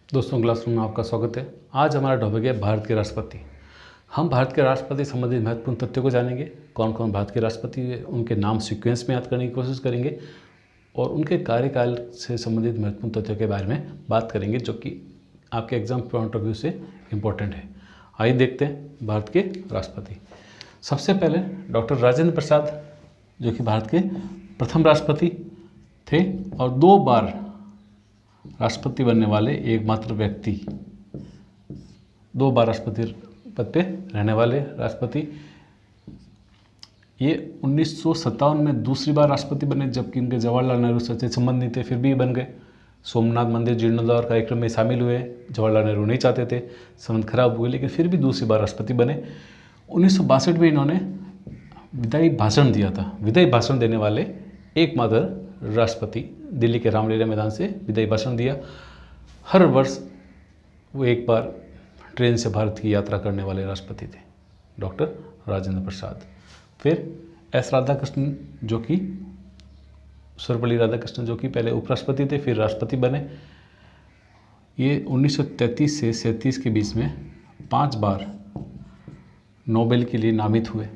दोस्तों, क्लासरूम में आपका स्वागत है। आज हमारा टॉपिक है भारत के राष्ट्रपति। हम भारत के राष्ट्रपति संबंधित महत्वपूर्ण तथ्यों को जानेंगे। कौन कौन भारत के राष्ट्रपति है, उनके नाम सीक्वेंस में याद करने की कोशिश करेंगे और उनके कार्यकाल से संबंधित महत्वपूर्ण तथ्यों के बारे में बात करेंगे, जो कि आपके एग्जाम पॉइंट ऑफ व्यू से इम्पोर्टेंट है। आइए देखते हैं भारत के राष्ट्रपति। सबसे पहले डॉक्टर राजेंद्र प्रसाद, जो कि भारत के प्रथम राष्ट्रपति थे और 2 बार राष्ट्रपति बनने वाले एकमात्र व्यक्ति, 2 बार राष्ट्रपति पद पे रहने वाले राष्ट्रपति। ये 1957 में दूसरी बार राष्ट्रपति बने, जबकि उनके जवाहरलाल नेहरू से संबंध नहीं थे, फिर भी बन गए। सोमनाथ मंदिर जीर्णोद्धार कार्यक्रम में शामिल हुए। जवाहरलाल नेहरू नहीं चाहते थे, संबंध खराब हुए, लेकिन फिर भी दूसरी बार राष्ट्रपति बने। 1962 में इन्होंने विदाई भाषण दिया था। विदाई भाषण देने वाले एकमात्र राष्ट्रपति, दिल्ली के रामलीला मैदान से विदाई भाषण दिया। हर वर्ष वो एक बार ट्रेन से भारत की यात्रा करने वाले राष्ट्रपति थे, डॉक्टर राजेंद्र प्रसाद। फिर एस राधाकृष्णन, जो कि सर्वपल्ली राधाकृष्णन, जो कि पहले उपराष्ट्रपति थे, फिर राष्ट्रपति बने। ये 1933 से 37 के बीच में 5 बार नोबेल के लिए नामित हुए।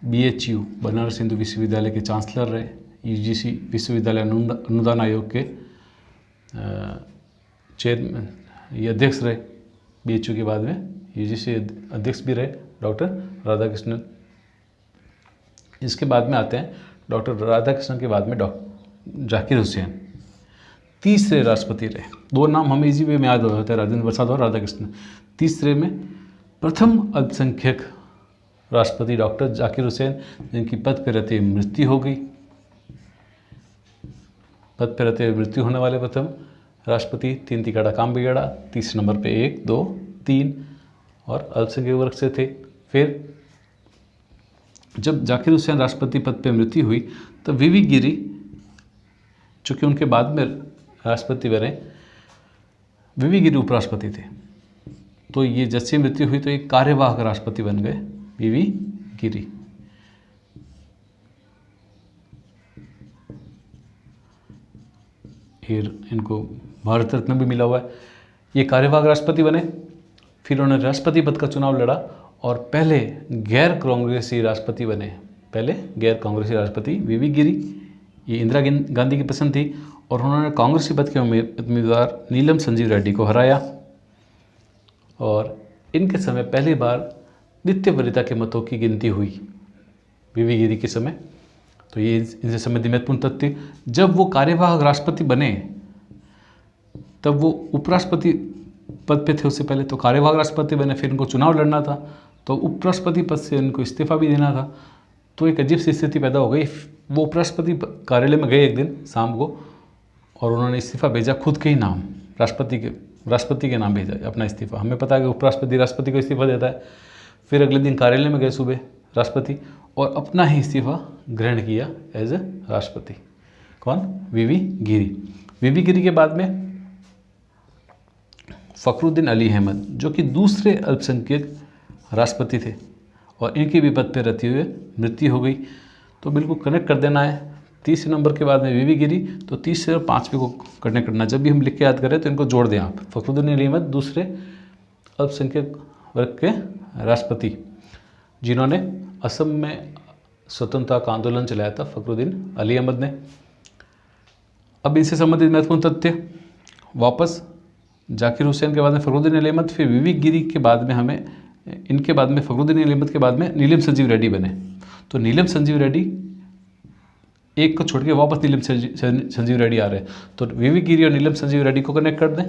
BHU बनारस हिंदू विश्वविद्यालय के चांसलर रहे। UGC विश्वविद्यालय अनुदान आयोग के चेयरमैन, ये अध्यक्ष रहे। BHU के बाद में UGC अध्यक्ष भी रहे डॉक्टर राधाकृष्णन। इसके बाद में आते हैं डॉक्टर राधाकृष्णन के बाद में डॉक्टर जाकिर हुसैन, तीसरे राष्ट्रपति रहे। 2 नाम हमें इजी वे में याद होते हैं, राजेंद्र प्रसाद और राधाकृष्णन। तीसरे में प्रथम अल्पसंख्यक राष्ट्रपति डॉक्टर जाकिर हुसैन, जिनकी पद पर रहते मृत्यु हो गई। पद पर रहते मृत्यु होने वाले प्रथम राष्ट्रपति। 3 तिगाड़ा काम बिगाड़ा, तीसरे नंबर पे 1, 2, 3 और अल्पसंख्यक वर्ग से थे। फिर जब जाकिर हुसैन राष्ट्रपति पद पे मृत्यु हुई तो VV गिरी, जो कि उनके बाद में राष्ट्रपति बने, VV गिरी उपराष्ट्रपति थे। तो ये जैसे मृत्यु हुई तो एक कार्यवाहक राष्ट्रपति बन गए VV गिरी। फिर इनको भारत रत्न भी मिला हुआ है। ये कार्यवाहक राष्ट्रपति बने। फिर उन्होंने राष्ट्रपति पद का चुनाव लड़ा और पहले गैर कांग्रेसी राष्ट्रपति बने। पहले गैर कांग्रेसी राष्ट्रपति VV गिरी। ये इंदिरा गांधी की पसंद थी और उन्होंने कांग्रेसी पद के उम्मीदवार नीलम संजीव रेड्डी को हराया और इनके समय पहली बार द्वितीय वरीयता के मतों की गिनती हुई VV गिरी के समय। तो ये इनसे संबंधित महत्वपूर्ण तथ्य। जब वो कार्यवाहक राष्ट्रपति बने तब वो उपराष्ट्रपति पद पे थे उससे पहले, तो कार्यवाहक राष्ट्रपति बने, फिर इनको चुनाव लड़ना था, तो उपराष्ट्रपति पद से इनको इस्तीफा भी देना था। तो एक अजीब सी स्थिति पैदा हो गई। वो उपराष्ट्रपति कार्यालय में गए एक दिन शाम को और उन्होंने इस्तीफा भेजा खुद के ही नाम, राष्ट्रपति के नाम भेजा अपना इस्तीफा। हमें पता है कि उपराष्ट्रपति राष्ट्रपति को इस्तीफा देता है। फिर अगले दिन कार्यालय में गए सुबह राष्ट्रपति और अपना ही इस्तीफा ग्रहण किया एज ए राष्ट्रपति। कौन? VV गिरी। VV गिरी के बाद में फखरुद्दीन अली अहमद, जो कि दूसरे अल्पसंख्यक राष्ट्रपति थे और इनकी भी पद पर रहते हुए मृत्यु हो गई। तो बिल्कुल कनेक्ट कर देना है। तीसरे नंबर के बाद में VV गिरी, तो तीसरे और 5वें को कनेक्ट करना। जब भी हम लिख के याद करें तो इनको जोड़ दें आप। फखरुद्दीन अली अहमद दूसरे अल्पसंख्यक वर्ग के राष्ट्रपति, जिन्होंने असम में स्वतंत्रता का आंदोलन चलाया था, फखरुद्दीन अली अहमद ने। अब इनसे संबंधित महत्वपूर्ण तथ्य वापस, जाकिर हुसैन के बाद में फखरुद्दीन अली अहमद, फिर VV गिरी के बाद में हमें, इनके बाद में फखरुद्दीन अली अहमद के बाद में नीलम संजीव रेड्डी बने। तो नीलम संजीव रेड्डी, एक को छोड़ के वापस नीलम संजीव रेड्डी आ रहे हैं। तो VV गिरी और नीलम संजीव रेड्डी को कनेक्ट कर दें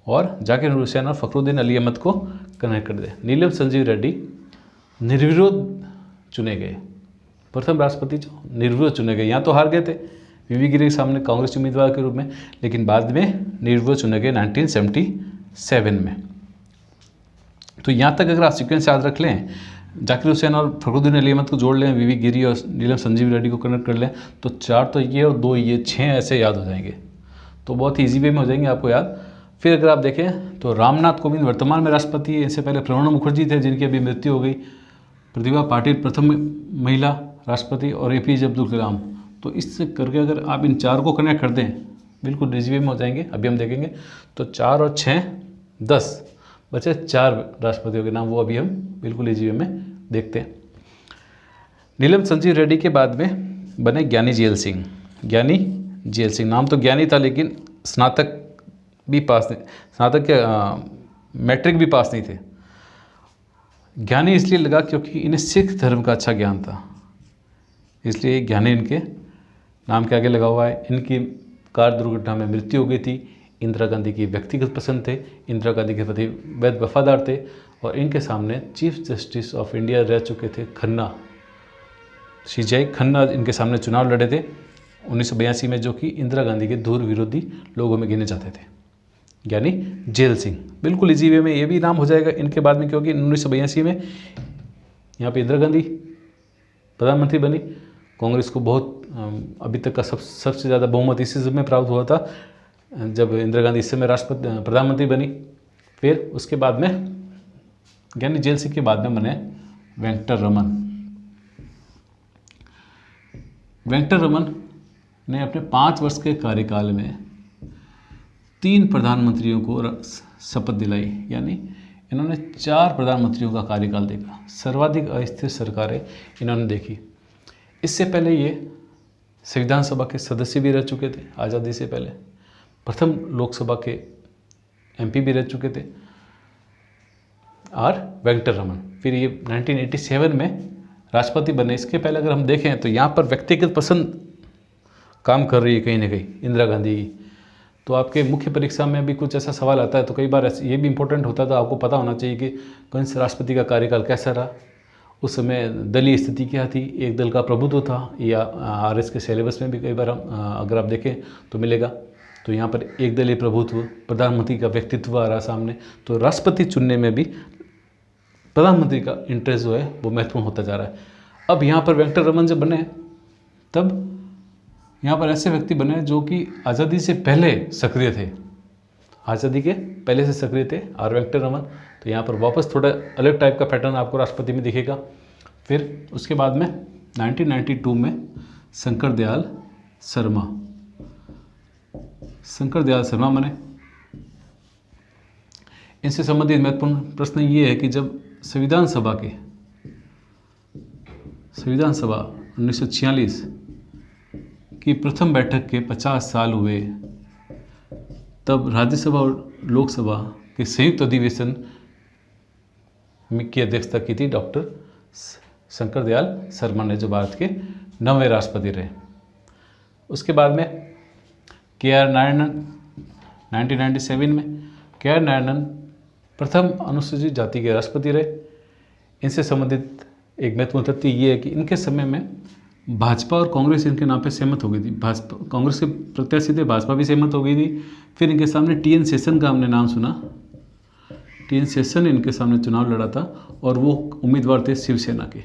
और जाकिर हुसैन और फखरुद्दीन अली अहमद को कनेक्ट कर दें। नीलम संजीव रेड्डी निर्विरोध चुने गए, प्रथम राष्ट्रपति जो निर्विरोध चुने गए। यहाँ तो हार गए थे VV गिरी के सामने कांग्रेस उम्मीदवार के रूप में, लेकिन बाद में निर्विरोध चुने गए 1977 में। तो यहाँ तक अगर आप सीक्वेंस याद रख लें, जाकिर हुसैन और फखरुद्दीन अली अहमद को जोड़ लें, VV गिरी और नीलम संजीव रेड्डी को कनेक्ट कर लें, तो 4 तो ये और 2 ये, 6 ऐसे याद हो जाएंगे। तो बहुत ही ईजी वे में हो जाएंगे आपको याद। फिर अगर आप देखें तो रामनाथ कोविंद वर्तमान में राष्ट्रपति है। इससे पहले प्रणब मुखर्जी थे, जिनकी अभी मृत्यु हो गई। प्रतिभा पाटिल प्रथम महिला राष्ट्रपति और APJ अब्दुल कलाम। तो इससे करके अगर आप इन 4 को कनेक्ट कर दें बिल्कुल रिजवी में हो जाएंगे, अभी हम देखेंगे। तो 4 और 6 10 बचे 4 राष्ट्रपतियों के नाम, वो अभी हम बिल्कुल रिजवी में देखते हैं। नीलम संजीव रेड्डी के बाद में बने ज्ञानी जेल सिंह। ज्ञानी जेल सिंह नाम तो ज्ञानी था, लेकिन स्नातक भी पास नहीं, स्नातक क्या मैट्रिक भी पास नहीं थे। ज्ञानी इसलिए लगा क्योंकि इन्हें सिख धर्म का अच्छा ज्ञान था, इसलिए ज्ञानी इनके नाम के आगे लगा हुआ है। इनकी कार दुर्घटना में मृत्यु हो गई थी। इंदिरा गांधी की व्यक्तिगत पसंद थे, इंदिरा गांधी के प्रति बेहद वफादार थे, और इनके सामने चीफ जस्टिस ऑफ इंडिया रह चुके थे खन्ना, सीजेआई खन्ना इनके सामने चुनाव लड़े थे 1982 में, जो कि इंदिरा गांधी के दूर विरोधी लोगों में गिने जाते थे। यानी जेल सिंह बिल्कुल इजी वे में ये भी नाम हो जाएगा इनके बाद में, क्योंकि 1982 में यहाँ पे इंदिरा गांधी प्रधानमंत्री बनी। कांग्रेस को बहुत अभी तक का सबसे ज़्यादा बहुमत इसी समय प्राप्त हुआ था जब इंदिरा गांधी इस समय प्रधानमंत्री बनी। फिर उसके बाद में यानी जेल सिंह के बाद में बने वेंकटरमन। वेंकटरमन ने अपने 5 वर्ष के कार्यकाल में 3 प्रधानमंत्रियों को शपथ दिलाई, यानी इन्होंने 4 प्रधानमंत्रियों का कार्यकाल देखा। सर्वाधिक अस्थिर सरकारें इन्होंने देखी। इससे पहले ये संविधान सभा के सदस्य भी रह चुके थे आज़ादी से पहले, प्रथम लोकसभा के एमपी भी रह चुके थे। और वेंकटरमन फिर ये 1987 में राष्ट्रपति बने। इसके पहले अगर हम देखें तो यहाँ पर व्यक्तिगत पसंद काम कर रही है कहीं ना कहीं इंदिरा गांधी की। तो आपके मुख्य परीक्षा में भी कुछ ऐसा सवाल आता है तो कई बार ये भी इम्पोर्टेंट होता है, तो आपको पता होना चाहिए कि कौन से राष्ट्रपति का कार्यकाल कैसा रहा, उस समय दलीय स्थिति क्या थी, एक दल का प्रभुत्व था, या आरएस के सिलेबस में भी कई बार अगर आप देखें तो मिलेगा। तो यहाँ पर एक दलीय प्रभुत्व, प्रधानमंत्री का व्यक्तित्व आ रहा सामने, तो राष्ट्रपति चुनने में भी प्रधानमंत्री का इंटरेस्ट जो है वो महत्वपूर्ण होता जा रहा है। अब यहाँ पर वेंकटरमन जब बने तब यहाँ पर ऐसे व्यक्ति बने जो कि आज़ादी से पहले सक्रिय थे, आज़ादी के पहले से सक्रिय थे और वेंकटरमन। तो यहाँ पर वापस थोड़ा अलग टाइप का पैटर्न आपको राष्ट्रपति में दिखेगा। फिर उसके बाद में 1992 में शंकर दयाल शर्मा बने। इनसे संबंधित महत्वपूर्ण प्रश्न ये है कि जब संविधान सभा 1946 की प्रथम बैठक के 50 साल हुए, तब राज्यसभा और लोकसभा के संयुक्त अधिवेशन की अध्यक्षता की थी डॉक्टर शंकर दयाल शर्मा ने, जो भारत के 9वें राष्ट्रपति रहे। उसके बाद में के.आर. नारायणन 1997 में के.आर. नारायणन प्रथम अनुसूचित जाति के राष्ट्रपति रहे। इनसे संबंधित एक महत्वपूर्ण तथ्य ये है कि इनके समय में भाजपा और कांग्रेस इनके नाम पे सहमत हो गई थी। भाजपा कांग्रेस के प्रत्याशी थे, भाजपा भी सहमत हो गई थी। फिर इनके सामने टी.एन. शेषन का हमने नाम सुना, टी.एन. शेषन इनके सामने चुनाव लड़ा था और वो उम्मीदवार थे शिवसेना के।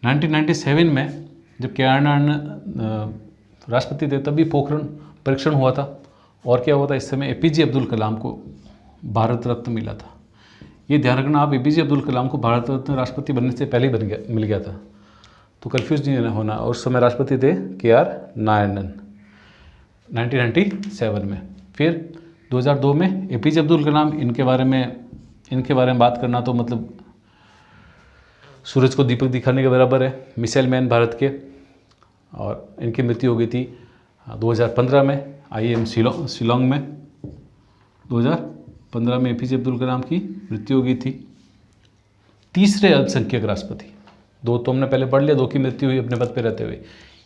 1997 में जब के.आर. नारायणन राष्ट्रपति थे तभी पोखरण परीक्षण हुआ था। और क्या हुआ था, इस समय ए.पी.जे. अब्दुल कलाम को भारत रत्न मिला था। ये ध्यान रखना आप, ए.पी.जे. अब्दुल कलाम को भारत रत्न राष्ट्रपति बनने से पहले ही मिल गया था, तो कंफ्यूज नहीं होना। और उस समय राष्ट्रपति थे के.आर. नारायणन 1997 में। फिर 2002 में ए.पी.जे. अब्दुल कलाम, इनके बारे में बात करना तो मतलब सूरज को दीपक दिखाने के बराबर है। मिसाइल मैन भारत के, और इनकी मृत्यु हो गई थी 2015 में IIM शिलोंग में। 2015 में ए.पी.जे. अब्दुल कलाम की मृत्यु हो गई थी। तीसरे अल्पसंख्यक राष्ट्रपति, 2 तो हमने पहले पढ़ लिया, 2 की मृत्यु हुई अपने पद पर रहते हुए।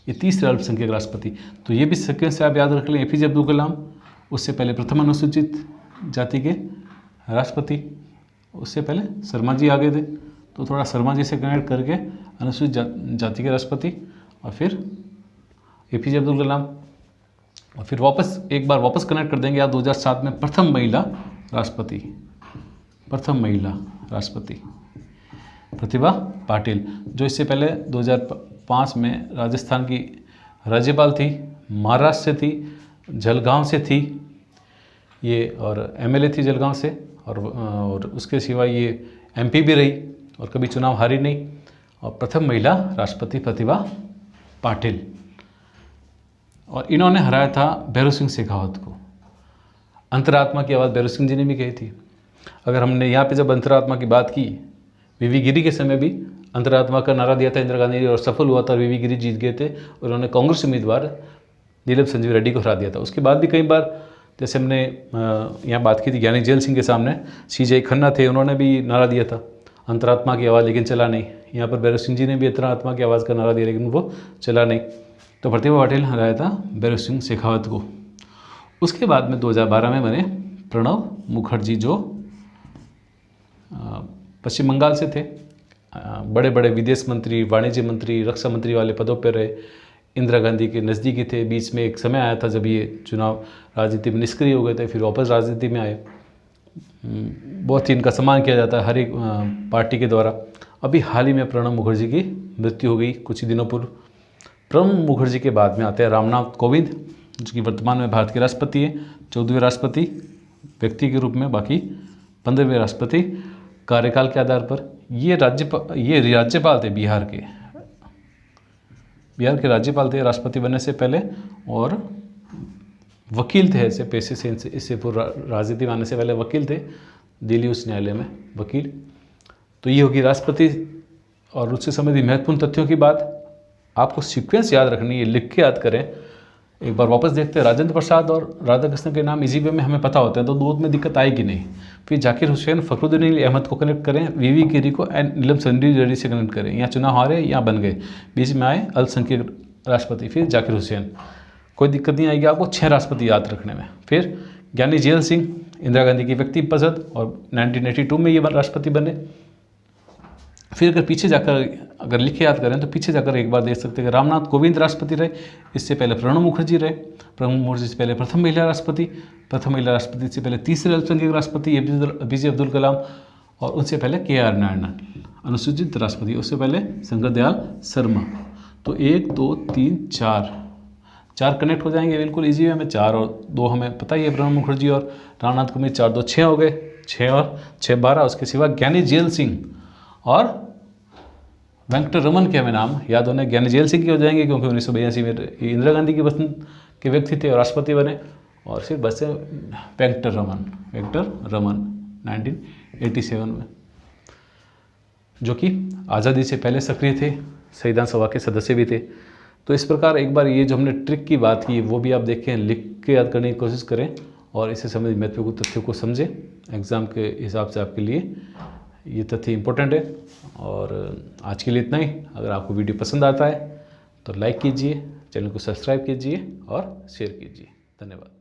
ये तीसरे अल्पसंख्यक राष्ट्रपति, तो ये भी सिक्वेंस से आप याद रख लें। ए.पी.जे. अब्दुल कलाम, उससे पहले प्रथम अनुसूचित जाति के राष्ट्रपति, उससे पहले शर्मा जी आ गए थे, तो थोड़ा शर्मा जी से कनेक्ट करके अनुसूचित जाति के राष्ट्रपति, और फिर ए.पी.जे. अब्दुल कलाम, और फिर एक बार वापस कनेक्ट कर देंगे आप 2007 में प्रथम महिला राष्ट्रपति प्रतिभा पाटिल, जो इससे पहले 2005 में राजस्थान की राज्यपाल थी, महाराष्ट्र से थी, जलगांव से थी ये, और एमएलए थी जलगांव से, और उसके सिवा ये एमपी भी रही और कभी चुनाव हारी नहीं। और प्रथम महिला राष्ट्रपति प्रतिभा पाटिल, और इन्होंने हराया था भैरव सिंह शेखावत को। अंतरात्मा की आवाज़ भैरव सिंह जी ने भी कही थी। अगर हमने यहाँ पे जब अंतरात्मा की बात की, वीवी गिरी के समय भी अंतरात्मा का नारा दिया था इंदिरा गांधी और सफल हुआ था, वीवी गिरी जीत गए थे और उन्होंने कांग्रेस उम्मीदवार नीलम संजीव रेड्डी को हरा दिया था। उसके बाद भी कई बार, जैसे हमने यहाँ बात की थी ज्ञानी जेल सिंह के सामने, CJ खन्ना थे, उन्होंने भी नारा दिया था अंतरात्मा की आवाज़, लेकिन चला नहीं। यहाँ पर भैरव सिंह जी ने भी अंतरात्मा की आवाज़ का नारा दिया, लेकिन वो चला नहीं। तो प्रतिभा पाटिल हराया था भैरव सिंह शेखावत को। उसके बाद में 2012 में बने प्रणब मुखर्जी, जो पश्चिम बंगाल से थे। बड़े बड़े विदेश मंत्री, वाणिज्य मंत्री, रक्षा मंत्री वाले पदों पर रहे। इंदिरा गांधी के नज़दीकी थे। बीच में एक समय आया था जब ये चुनाव राजनीति में निष्क्रिय हो गए थे, फिर वापस राजनीति में आए। बहुत ही इनका सम्मान किया जाता है हर एक पार्टी के द्वारा। अभी हाल ही में प्रणब मुखर्जी की मृत्यु हो गई कुछ ही दिनों पूर्व। प्रणब मुखर्जी के बाद में आते हैं रामनाथ कोविंद, जो कि वर्तमान में भारत के राष्ट्रपति हैं, 14वें राष्ट्रपति व्यक्ति के रूप में, बाकी 15वें राष्ट्रपति कार्यकाल के आधार पर। ये राज्यपाल थे बिहार के राज्यपाल थे राष्ट्रपति बनने से पहले, और वकील थे ऐसे पेशे से। इससे पूर्व राजनीति में आने से पहले वकील थे, दिल्ली उच्च न्यायालय में वकील। तो ये होगी राष्ट्रपति और उससे संबंधित महत्वपूर्ण तथ्यों की बात। आपको सीक्वेंस याद रखनी है, लिख के याद करें। एक बार वापस देखते हैं, राजेंद्र प्रसाद और राधाकृष्णन के नाम इजी वे में हमें पता होता है, तो दो में दिक्कत आएगी नहीं। फिर जाकिर हुसैन, फखरुद्दीन अहमद को कनेक्ट करें, वीवी गिरी को एंड नीलम संजीव रेड्डी से कनेक्ट करें। यहाँ चुनाव हारे, यहाँ बन गए, बीच में आए अल्पसंख्यक राष्ट्रपति, फिर जाकिर हुसैन। कोई दिक्कत नहीं आएगी आपको 6 राष्ट्रपति याद रखने में। फिर ज्ञानी जेल सिंह, इंदिरा गांधी की व्यक्ति पसंद, और 1982 में ये राष्ट्रपति बने। फिर अगर पीछे जाकर अगर लिखे याद करें तो पीछे जाकर एक बार देख सकते हैं कि रामनाथ कोविंद राष्ट्रपति रहे, इससे पहले प्रणब मुखर्जी रहे, प्रणब मुखर्जी से पहले प्रथम महिला राष्ट्रपति से पहले तीसरे अल्पसंख्यक राष्ट्रपति APJ अब्दुल कलाम, और उनसे पहले KR नारायणन अनुसूचित राष्ट्रपति, उससे पहले शंकर दयाल शर्मा। तो 1 2 3 4 कनेक्ट हो जाएंगे बिल्कुल इजी वे में। 4 और 2 हमें पता ही है, प्रणब मुखर्जी और रामनाथ कोविंद। 4 2 6 हो गए, 6 और 6 12। उसके सिवा ज्ञानी जेल सिंह और वेंकटर रमन के हमें नाम याद होने। ज्ञानी जेल सिंह के हो जाएंगे क्योंकि 1982 में इंदिरा गांधी की पसंद के व्यक्ति थे और राष्ट्रपति बने। और फिर बचे वेंकटर रमन 1987 में, जो कि आज़ादी से पहले सक्रिय थे, संविधान सभा के सदस्य भी थे। तो इस प्रकार एक बार ये जो हमने ट्रिक की बात की वो भी आप देखें, लिख के याद करने की कोशिश करें और इससे संबंधित महत्वपूर्ण तथ्यों को समझें। एग्ज़ाम के हिसाब से आपके लिए ये तथ्य इम्पोर्टेंट है। और आज के लिए इतना ही। अगर आपको वीडियो पसंद आता है तो लाइक कीजिए, चैनल को सब्सक्राइब कीजिए और शेयर कीजिए। धन्यवाद।